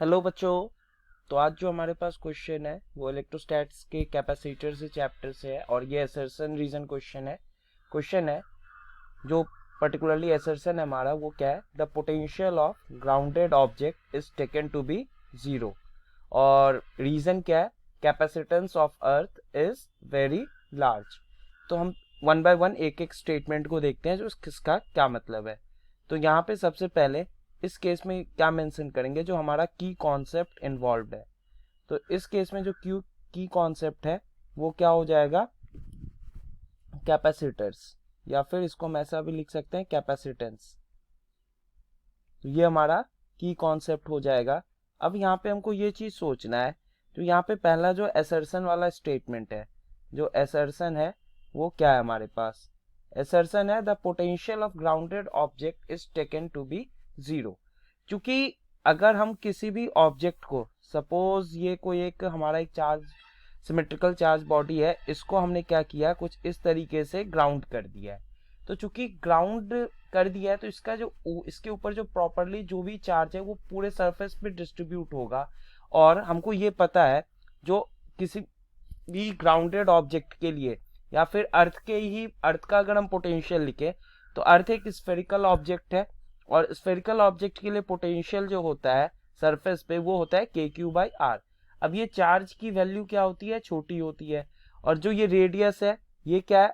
Hello बच्चों। तो आज जो हमारे पास क्वेश्चन है वो इलेक्ट्रोस्टैट्स के कैपेसिटर से चैप्टर से है और ये असर्शन रीजन क्वेश्चन है जो पर्टिकुलरली असर्शन है हमारा वो क्या है, the potential of grounded object is taken to be zero. और रीजन क्या है, capacitance of earth is very large. तो हम वन बाय वन एक एक स्टेटमेंट को देखते हैं जो इसका क्या मतलब है। तो यहाँ पे सबसे पहले इस केस में क्या मेंशन करेंगे, जो हमारा की कॉन्सेप्ट इन्वॉल्व है। तो इस केस में जो क्यू की कॉन्सेप्ट है वो क्या हो जाएगा, कैपेसिटर्स, या फिर इसको हम ऐसा भी लिख सकते हैं कैपेसिटेंस। तो ये हमारा की कॉन्सेप्ट हो जाएगा। अब यहाँ पे हमको ये चीज सोचना है, तो यहाँ पे पहला जो असर्शन वाला स्टेटमेंट है, जो असर्शन है वो क्या है हमारे पास, असर्शन है the potential of grounded object is taken to be zero. क्योंकि अगर हम किसी भी ऑब्जेक्ट को, सपोज ये कोई एक हमारा एक चार्ज सिमेट्रिकल चार्ज बॉडी है, इसको हमने क्या किया, कुछ इस तरीके से ग्राउंड कर दिया है। तो चूंकि ग्राउंड कर दिया है तो इसका जो इसके ऊपर जो प्रॉपरली जो भी चार्ज है वो पूरे सरफेस पे डिस्ट्रीब्यूट होगा। और हमको ये पता है जो किसी भी ग्राउंडेड ऑब्जेक्ट के लिए या फिर अर्थ का अगर हम पोटेंशियल लिखे, तो अर्थ एक स्फेरिकल ऑब्जेक्ट है और स्फेरिकल ऑब्जेक्ट के लिए पोटेंशियल जो होता है सरफेस पे वो होता है KQ/R। अब ये चार्ज की वैल्यू क्या होती है, छोटी होती है। और जो ये रेडियस है ये क्या है,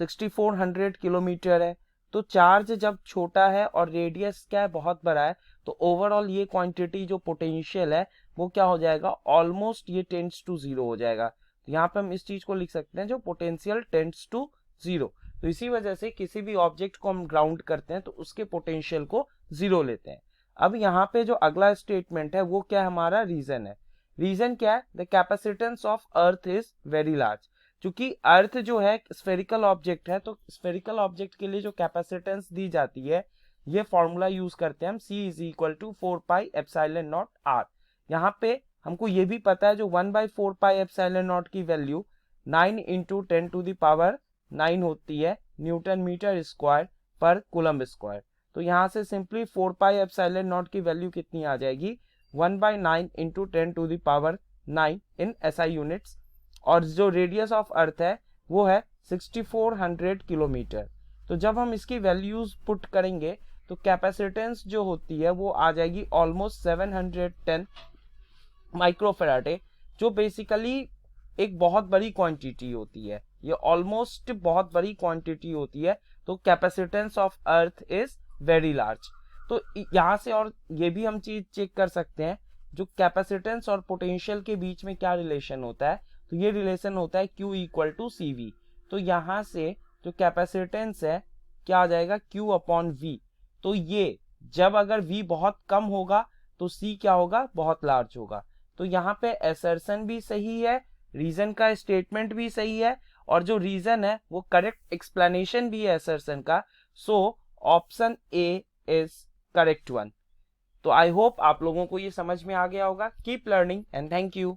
6400 किलोमीटर है। तो चार्ज जब छोटा है और रेडियस क्या है, बहुत बड़ा है, तो ओवरऑल ये क्वांटिटी जो पोटेंशियल है वो क्या हो जाएगा, ऑलमोस्ट ये टेंड्स टू जीरो हो जाएगा। तो यहाँ पे हम इस चीज को लिख सकते हैं जो पोटेंशियल टेंड्स टू जीरो। तो इसी वजह से किसी भी ऑब्जेक्ट को हम ग्राउंड करते हैं तो उसके पोटेंशियल को जीरो लेते हैं। अब यहाँ पे जो अगला स्टेटमेंट है वो क्या है, हमारा रीजन है। रीजन क्या है, the capacitance of earth is very large. क्योंकि अर्थ जो है स्फेरिकल ऑब्जेक्ट है, तो स्फेरिकल ऑब्जेक्ट के लिए जो कैपेसिटेंस दी जाती है ये फॉर्मूला यूज करते हैं हम, C is equal to 4πε0r। यहाँ पे हमको ये भी पता है जो 1/4πε0 की वैल्यू 9 इंटू 10⁻9 होती है न्यूटन मीटर स्क्वायर पर कूलम स्क्वायर। तो यहाँ से सिंपली 4πε0 की वैल्यू कितनी आ जाएगी, 1/9 इंटू 10⁻9 इन SI यूनिट्स। और जो रेडियस ऑफ अर्थ है वो है 6400 किलोमीटर। तो जब हम इसकी वैल्यूज पुट करेंगे तो कैपेसिटेंस जो होती है वो आ जाएगी ऑलमोस्ट 710 माइक्रोफेराडे, जो बेसिकली एक बहुत बड़ी क्वांटिटी होती है, ये ऑलमोस्ट बहुत बड़ी क्वांटिटी होती है। तो capacitance of earth is very large. तो यहाँ से और ये भी हम चीज चेक कर सकते हैं जो कैपेसिटेंस और पोटेंशियल के बीच में क्या रिलेशन होता है। तो ये रिलेशन होता है Q इक्वल टू CV। तो यहाँ से जो कैपेसिटेंस है क्या आ जाएगा, Q/V। तो ये जब अगर V बहुत कम होगा तो C क्या होगा, बहुत लार्ज होगा। तो यहाँ पे असर्शन भी सही है, रीजन का स्टेटमेंट भी सही है, और जो रीजन है वो करेक्ट एक्सप्लेनेशन भी है असर्शन का। So option A is correct one. तो आई होप आप लोगों को ये समझ में आ गया होगा। Keep learning and thank you.